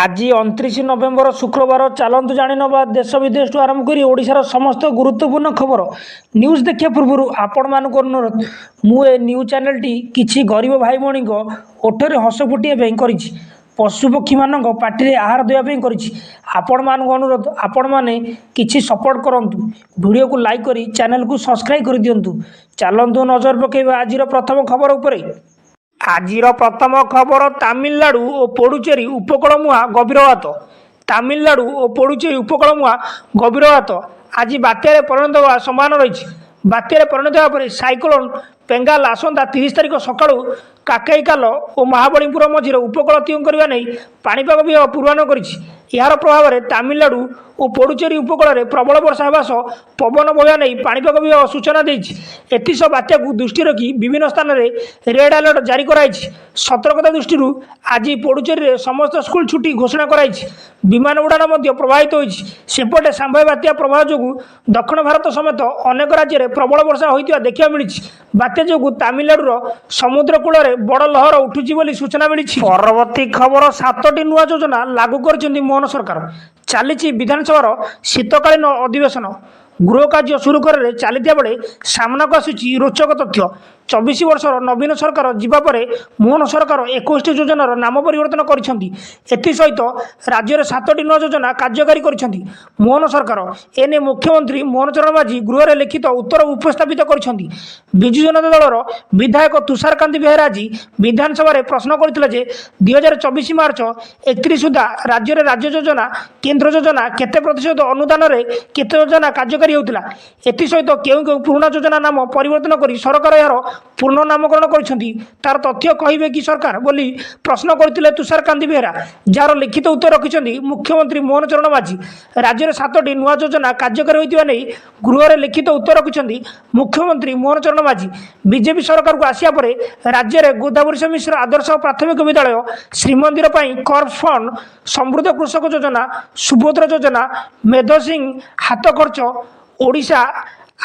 आज 29 नवेम्बर शुक्रवार चलतु जाणीनवा देश विदेश आरंभ कर ओडिशार समस्त गुरुत्वपूर्ण खबर न्यूज देखा पूर्व आपण मानक अनुरोध मुझे न्यूज चैनल टी किसी गरीब भाई भाई ओठरे हस फुटाई कर पशुपक्षी मान पार्टी आहार देवाई आपण मान अनुरोध आपण मैंने किसी सपोर्ट करूँ वीडियो को लाइक कर चैनल को सब्सक्राइब कर दिंतु। चलतु नजर पकेबा आज प्रथम खबर उपरे। आजिर प्रथम खबर तामिलनाडु और पुडुचेरी उपकूल मुहां गभीरवात। तामिलनाडु और पुडुचेरी उपकूल मुहां गभीरवात आज बात्यारे परिणत होगा संभावना रही। बात्यारे परिणत होगा साइक्लोन पेंगाल आसंता 30 तारिख सकाळु काकाईकाल और महाबलीपुर मझिरे उपकूल अतिक्रमण करने नहीं पाणीपाग विभाग पूर्वानुमान करिछि। यार प्रभाव में तामिलनाडु और पुडुचेरी उपकूल में प्रबल वर्षा होगा सह पवन बहिबा नहीं पाणीपाग विभाग सूचना देछि। एतिस बात्या को दृष्टि रखी विभिन्न स्थान में रेड अलर्ट जारी कराई। सतर्कता दृष्टि आज पुडुचेरी में समस्त स्कूल छुट्टी घोषणा कराई। विमान उड़ान प्रभावित होइछि। सेपटे सांबाई बात्या प्रभाव जो दक्षिण भारत समेत अनेक राज्य में प्रबल वर्षा होता देखा मिली। बात्या जो तामिलनाडुर समुद्र कूल में बड़ लहर उठुची बोली सूचना मिली। परवर्ती खबर 7टी नुआ योजना लागू कर मोहन सरकार। चली विधानसभा शीतकालीन अधिवेशन गृह कार्य शुरू करे चलता बेले सामना आसूची रोचक तथ्य। 24 वर्षर नवीन सरकार जीवापर मोहन सरकार 21टी योजनार नाम परिवर्तन करसहित राज्य में 7टी नूआ योजना कार्यकारी कर मोहन सरकार। एने मुख्यमंत्री मोहन चरण माझी गृह में लिखित उत्तर उपस्थापित कर विजु जनता दलर विधायक तुषारकांत बेहेरा आज विधानसभा प्रश्न करते 2024 मार्च 31 सुधा राज्य में राज्य योजना केन्द्र योजना केते प्रतिशत अनुदान केते योजना कार्यकारी होता एसहित केउ केउ पुराना योजना नाम परिवर्तन कर सरकार यार पूर्ण नामकरण कर तथ्य कहे कि सरकार बोली प्रश्न करते तुषारकांत बेहेरा जार लिखित उत्तर रखिंट मुख्यमंत्री मोहन चरण माझी। राज्य में 7टी नुआ योजना कार्यकारी होता नहीं गृह में लिखित उत्तर रखिंट मुख्यमंत्री मोहन चरण माझी। बीजेपी सरकार को आसिया पर राज्य में गोदावरी मिश्र आदर्श प्राथमिक विद्यालय श्रीमंदिर कर्फ फंड समृद्ध कृषक योजना सुभद्रा योजना मेध सिंह हाथ खर्च ओडिशा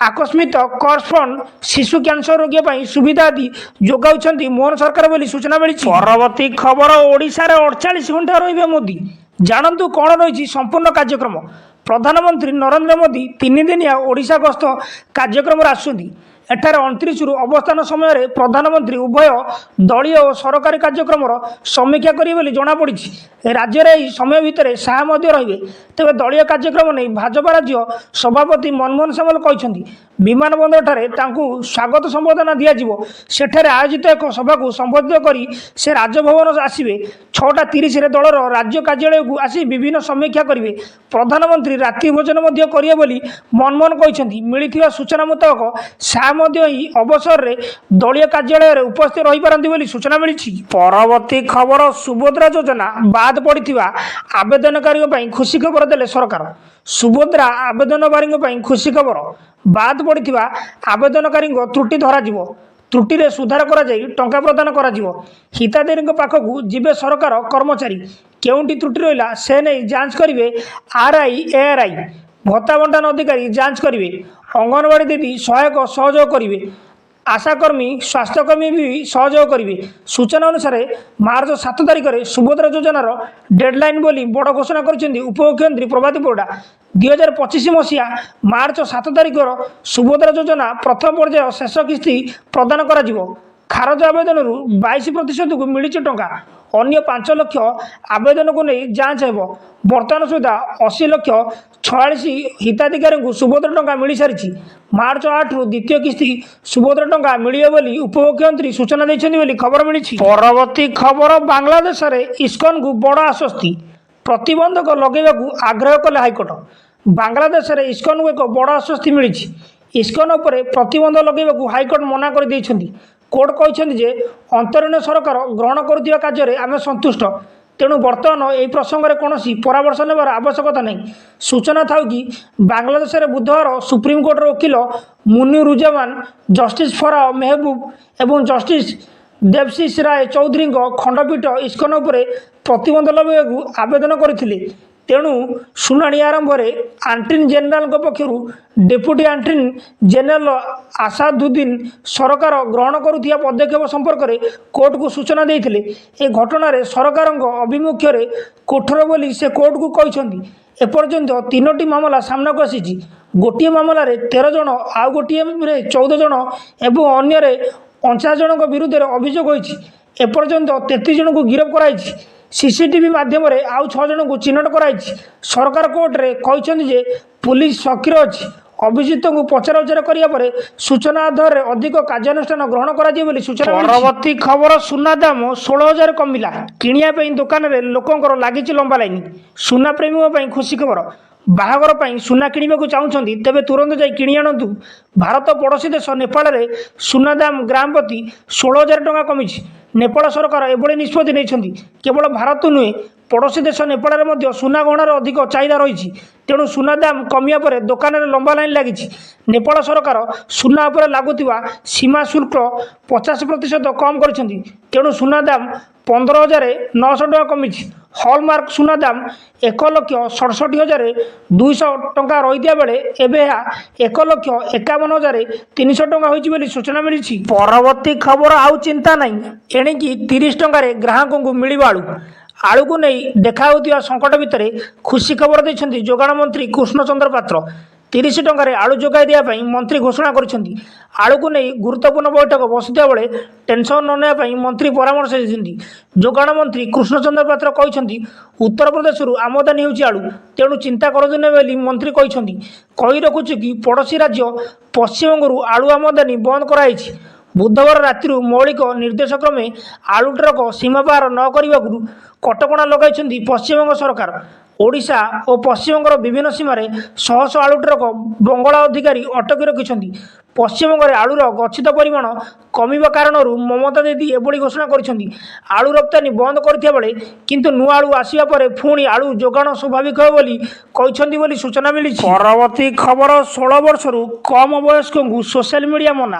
आकस्मिक कर्फ फंड शिशु कैंसर रोगी सुविधा आदि जोगाउछंती मोहन सरकार बोली सूचना मिली। परवर्ती खबर ओडिशा रे 48 घंटा रहिबे मोदी जानतु कौन रही संपूर्ण कार्यक्रम। प्रधानमंत्री नरेंद्र मोदी 3 दिनिया ओडिशा गस्त कार्यक्रम आसुंती। एठार 29 अवस्थान समय प्रधानमंत्री उभय दलीय और सरकारी कार्यक्रम समीक्षा करेंगे जमापड़ी। राज्य में समय भितर शाह रे तेज दलीय कार्यक्रम नहीं भाजपा राज्य सभापति मनमोहन सामल कहते विमान बंदर स्वागत संबर्धना दिज्व सेठारे आयोजित एक सभा को संबोधित कर से राजभवन आसवे 6:30 दलर राज्य कार्यालय को आसी विभिन्न समीक्षा करेंगे। प्रधानमंत्री रात्रि भोजन करेंगे बोली मनमोहन कहते मिली सूचना मुताबक शाह अवसर रे दलीय कार्यालय उपस्थित रही पारती बोली सूचना मिली। परवर्ती खबर सुभद्रा योजना बाद पड़ा आवेदनकारी खुशी खबर देले सरकार। सुभद्रा आवेदनकारी खुशी खबर बाद पड़ा आवेदनकारी त्रुटि धर त्रुटि रे सुधार करा जाई टंका प्रदान करा जिवो। हिताधिकारी पाखक जीवे सरकार कर्मचारी केउंटी त्रुटि रहिला से नहीं जांच करेंगे। आरआई एआरआई भत्ता बंटन अधिकारी जांच करेंगे। अंगनवाड़ी दीदी सहायक सहयोग करेंगे। आशाकर्मी स्वास्थ्यकर्मी भी सहयोग करेंगे। सूचना अनुसार मार्च 7 तारिख में सुभद्रा योजनार डेडलाइन बोली बड़ घोषणा कर उपमुख्यमंत्री प्रभाती परिडा। 2025 मसीहा मार्च 7 तारिख सुभद्रा योजना प्रथम पर्याय शेष किस्ती प्रदान कर खारज आवेदन 22% को मिली टंका। अन्य 5 लाख आवेदन को नहीं जांच हो। बर्तमान सुधा 80 लाख 46 हिताधिकारी को सुभद्रा टंका मिल सारी। मार्च 8 रु द्वितीय किस्ती सुभद्रा टंका मिले बोली उपमुख्यमंत्री सूचना देते खबर मिली। परवर्ती खबर बांग्लादेश रे इस्कन को बड़ आश्वस्ति प्रतिबंधक लगेगा आग्रह कले हाइकोर्ट। बांग्लादेश रे इस्कन को एक बड़ आश्वस्ति मिली। इस्कन उपर प्रतिबंध लगेगा हाइकोर्ट मना कर देइछंती। कोर्ट कहते अंतरीण सरकार ग्रहण करुवा कार्य आम सन्तुष्ट तेणु बर्तमान यह प्रसंग में कौन परामर्श नेबार आवश्यकता नहीं। सूचना था कि बांग्लादेश में बुधवार सुप्रीमकोर्टर वकिल मुनिरुज्जामान जस्टिस फराह मेहबूब एवं जस्टिस देवशीष राय चौधरी खंडपीठ इस्कन उपर प्रतिबंध लगाइବାକୁ आवेदन करथिले। तेणु शुणाणी आरंभ में आंटर्नी जेनेल पक्षर डेप्यूटी आंटर्नी जेनेल आसादुद्दीन सरकार ग्रहण करुवा पदक्षेप संपर्क में कोर्ट को सूचना देते ए घटन सरकार अभिमुख्य कठोर बोली से कोर्ट को कहते एपर्यंत 3टी मामला सामना को आसी गोटे मामलें 13 जन आउ गोटे 14 जन एवं अन्य 49 जन विरुद्ध अभियोग होती एपर्यंत 33 जन को गिरफ्त कराई सीसीटीवी माध्यम आउ 6 जन को चिन्हट कराई सरकार कोर्ट रे कहते पुलिस सक्रिय अच्छी अभियुक्त को पचरा उचरा करने सूचना आधार में अधिक कार्यानुष्ठान ग्रहण कर सूचना। परवर्ती खबर सुना दाम 16,000 कमिला किनिया दुकान में लोकंर लगी लंबा लाइन सुना प्रेमी खुशी खबर बाहागर पर सुना किणवा को चाहते तेज तुरंत जा कि आणतु भारत पड़ोशी देश नेपाल में सुना दाम ग्राम प्रति 16,000 टंका कमी नेपाल सरकार एभली निष्पत्ति नहीं केवल भारत नुहे पड़ोशी देश नेपाल में सुना गहणार अधिक चाहिदा रही तेणु सुना दाम कमिया पर दुकान में लंबा लाइन लगी नेपाल सरकार सुना उपर लगुवा सीमा शुल्क 50% कम कर तेणु सुना दाम 15,900 टंका कमी हॉलमार्क सुना दाम 1,67,200 टंका रही बेले एवं 1,51,300 टंका होती सूचना मिली। परवर्ती खबर आउ चिंता नहीं एणिकी 30 टंकार ग्राहकों को मिल आलू आलू को नहीं देखा संकट भितर खुशी खबर देते जोगाण मंत्री कृष्णचंद्र पात्र 30 टंकार आलू जोगाई देवाई मंत्री घोषणा करछंती आलू को नहीं गुरुत्वपूर्ण बैठक बसुवा बेले टेंशन न नापी मंत्री परामर्श देते जोगाण मंत्री कृष्णचंद्र पात्र कहते उत्तर प्रदेश आमदानी होची आलू तेणु चिंता करतु नहीं बोली मंत्री कही रखुचु कि पड़ोशी राज्य पश्चिमबंगू आलू आमदानी बंद कराई बुधवार राति मौलिक निर्देश क्रमे आलू ट्रक सीमा पार न करने कटकणा लगाई पश्चिमबंग सरकार ओडिशा और पश्चिमबंगर विभिन्न सीमार शह शह आलू ट्रक बंगला अधिकारी अटकी रखिंट पश्चिमबंग में आलूर गच्छित परिमाण कमिबा कारण ममता दीदी एभली घोषणा करिसेंती आलू रप्तानी बंद करथिया बेले किंतु नुआ आलू आसिया परे पुणी आलू जोगाण स्वाभाविक हो बोली कहिसेंती बोली सूचना मिली। परवर्ती खबर 16 वर्षरू कम वयस्क को सोशल मीडिया मना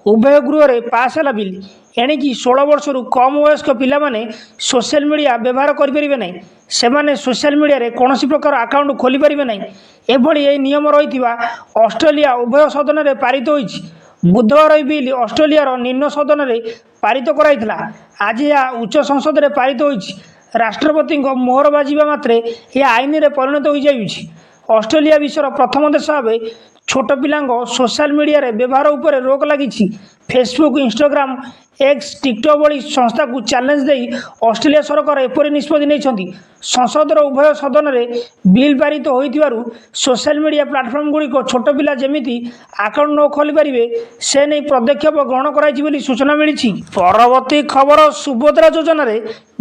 उभय गृह में पास है बिल एणिकी 16 वर्षरू कम वयस्क पिला माने सोशल मीडिया व्यवहार करें ना से सोशल मीडिया रे कौन प्रकार अकाउंट खोली पारे ना एभली नियम रही ऑस्ट्रेलिया उभय सदन में पारित होती बुधवार बिल ऑस्ट्रेलिया निम्न सदन में पारित कराइला आज यह उच्च संसद में पारित होती राष्ट्रपति मोहर बाजिबा मात्रे यह आईन में परिणत हो जाइए ऑस्ट्रेलिया विश्वर प्रथम देश भाव छोट पिलांग सोशल मीडिया रे व्यवहार उपर रोक लगी फेसबुक इंस्टाग्राम एक्स टिकटॉक भली संस्था को चैलेंज दे ऑस्ट्रेलिया सरकार एपरी निष्पत्ति नहीं संसदर उभय सदन में बिल पारित हो सोशल मीडिया प्लाटफर्म गुड़िक छोट पिला जमी अकाउंट न खोली पारे से नहीं पदक्षेप ग्रहण कराई सूचना मिली। परवर्ती खबर सुभद्रा योजना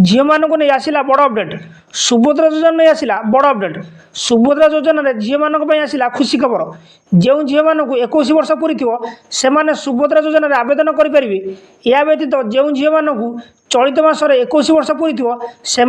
झील मानक नहीं आसला बड़ अपडेट सुभद्रा योजना नहीं आसला बड़ अपडेट सुभद्रा योजना झील मानक आसला खुशी खबर जो झील मानक 21 वर्ष पूरी से सुभद्रा योजना आवेदन करेंगे या व्यतीत जो झील मानक चलित मासर 21 वर्ष पूरी से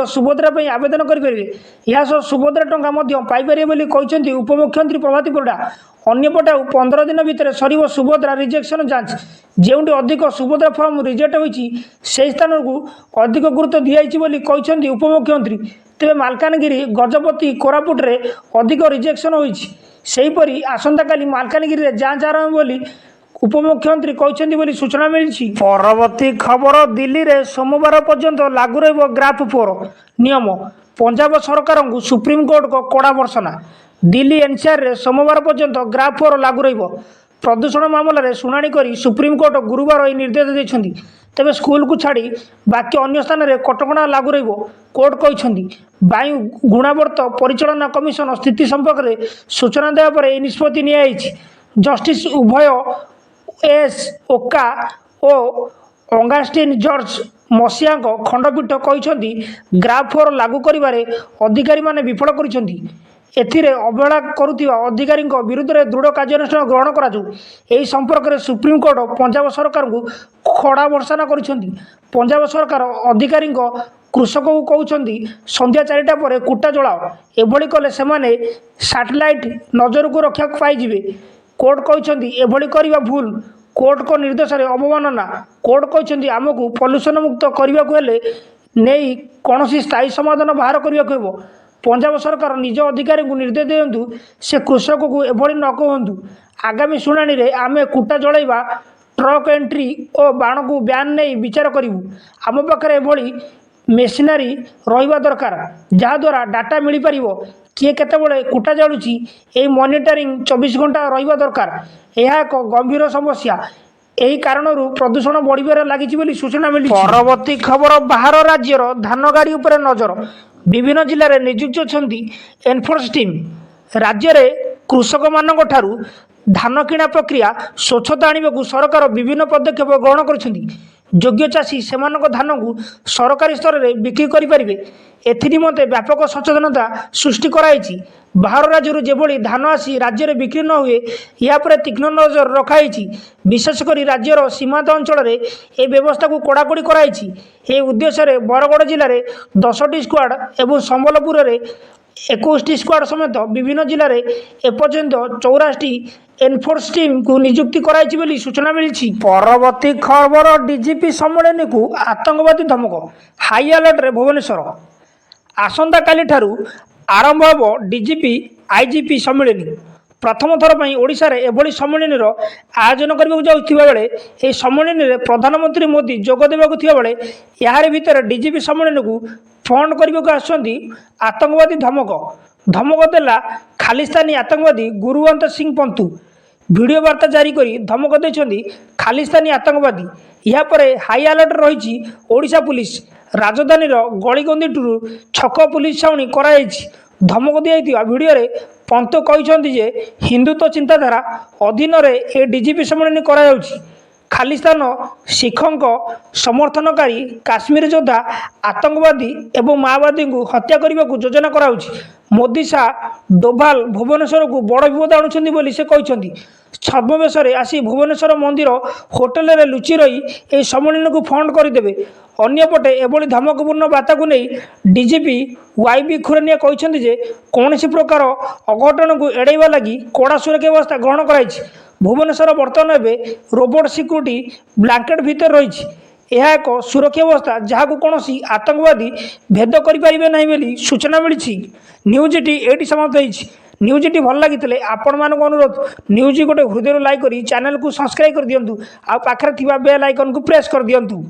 सुभद्रा आवेदन करेंगे यह सुभद्रा टंका पाइपर कहते उपमुख्यमंत्री प्रभाती परिडा अन्यपटे 15 दिन भितर सर सुभद्रा रिजेक्शन जांच जो अधिक सुभद्रा फॉर्म रिजेक्ट होती से स्थान को अधिक गुरुत्व दिखाई कहते उपमुख्यमंत्री तेज मालकानगिरी गजपति कोरापुट रे अधिक रिजेक्शन होईपरी आसंता काली मालकानगिरी जांच आरंभ बोली उपमुख्यमंत्री कहते सूचना मिली। परवर्ती खबर दिल्ली रे सोमवार पर्यंत लागू रही ग्राफ 4 नियम पंजाब सरकार को सुप्रीमकोर्ट को कड़ा वर्षना दिल्ली एनसीआर रे सोमवार पर्यंत ग्राफ 4 लागू रही प्रदूषण मामलें शुणाणी कर सुप्रीमकोर्ट गुरुवार यह निर्देश देते तेज स्कूल को छाड़ी बाकी अन्य स्थान में कटकणा लागू रही कोर्ट कहते वायु गुणवत्ता परिचालना कमिशन स्थिति संपर्क में सूचना देवा पर यह निष्पत्ति नि जस्टिस उभय एस ओका और ऑगस्टिन जॉर्ज मसीहा खंडपीठ कहते ग्राफ 4 लागू करिबारे अधिकारी माने विफल करिसेंती एथिरे अवहेला करुथिबा अधिकारी विरुद्ध में दृढ़ कार्यानुष्ठान ग्रहण करा संपर्क में सुप्रीमकोर्ट पंजाब सरकार को खड़ा भर्सना करिसेंती पंजाब सरकार अधिकारी कृषक को कहते संध्या 4टा पर कुटा जलाओ एभली कले सेमाने सैटेलाइट नजर को रक्षा पाइबे कोर्ट कहते एभली करवा भूल कोर्ट को निर्देश अवमानना कोर्ट कहते आमको पल्यूषण मुक्त करने को नहीं कौन स्थायी समाधान बाहर करने को पंजाब सरकार निज अधिकारी को निर्देश दिंतु से कृषक को एभली न कहतु। आगामी शुणाणी रे आमे कुटा जलैवा ट्रक एंट्री और बाण को ब्यान नहीं विचार करूँ। आम पाखे एभली मेसिनारी रहिबा दरकार जहाद्वारा डाटा मिल पार किए केतेबेले कुटा जालुची यही मॉनिटरिंग 24 घंटा रहिबा दरकार। यह एक गंभीर समस्या। यही कारण प्रदूषण बढ़िबार लागिछि बोली सूचना मिली। परवर्ती खबर बाहर राज्यर धान गाड़ी उपर नजर। विभिन्न जिले में नियुक्त अछंती एनफोर्स टीम। राज्य में कृषक मानक ठारू धान किणा प्रक्रिया स्वच्छता आने को सरकार विभिन्न पदक्षेप ग्रहण कर योग्य चाषी से धान को सरकारी स्तर में बिक्री करें एनिमते व्यापक सचेतनता सृष्टि कराई। बाहर राज्य जेभली धान आसी राज्य में बिक्री न हुए या पर तीक्ष्ण नजर रखाई। विशेषकर राज्यर सीमांत अंचल में यह व्यवस्था को कड़ाकड़ी कराई। यह उद्देश्य बरगड़ जिले में 10टी स्क्वाड और संबलपुर में 21टी स्क्वाड समेत विभिन्न जिले में एपर्यंत 84टी एनफोर्स टीम को नियुक्ति कराई बोली सूचना मिली। परवर्ती खबर डीजीपी सम्मेलन को आतंकवादी धमक हाई अलर्ट रे भुवनेश्वर। आसंता काली ठारू आरंभ होब डीजीपी आईजीपी सम्मेलन। प्रथम थर पर ओडिशा रे एभली सम्मेलन आयोजन करने जाउथिबा बेले ए सम्मेलन रे प्रधानमंत्री मोदी जोग देबाकु थिबा बेले यार भीतर डीजीपी सम्मेलन को फंड करने को आसुंती आतंकवादी धमक देला खालिस्तानी आतंकवादी गुरुवंत सिंह पंतु। वीडियो वार्ता जारी करी धमक देछंती खालिस्तानी आतंकवादी। या परे हाई अलर्ट रही ओडिशा पुलिस। राजधानी गलीगंदी छक पुलिस छाउनी कराई। धमक दिया वीडियो रे पंत कहते जे हिंदुत्व चिंताधारा अधीन ए डीजीपी सम्मेलन करायाउछि। खालिस्तान शिखों समर्थनकारी काश्मीर योद्धा आतंकवादी एवं माओवादी को हत्या करने को योजना कराउछि। मोदी शाह डोभाल भुवनेश्वर को बड़ विपद आणुछंती बोली से कहते। छद्मवेश आसी भुवनेश्वर मंदिर होटेल रे लुचि रही ए सम्मेलन को फंड करदेवे। अन्यपटे एभली धमकपूर्ण बार्ता को नहीं डीजीपी वाईबी खुरेनिया कहते जे कौन प्रकार अघटन को एड़ाइवा लगी कड़ा सुरक्षा व्यवस्था ग्रहण कराई। भुवनेश्वर बर्तमान एवं रोबोट सिक्यूरीटी ब्लांकेट भितर रही। यह एक सुरक्षा व्यवस्था जहाँ को कौन आतंकवादी भेद करें सूचना मिली। न्यूज टी ये समाप्त होती। न्यूज टी भल लगी आपण मानक अनुरोध न्यूज गोटे हृदय लाइक कर चैनल को सब्सक्राइब कर दिंतु। आ पाखरे थिबा बेल आइकन को प्रेस कर दिंतु।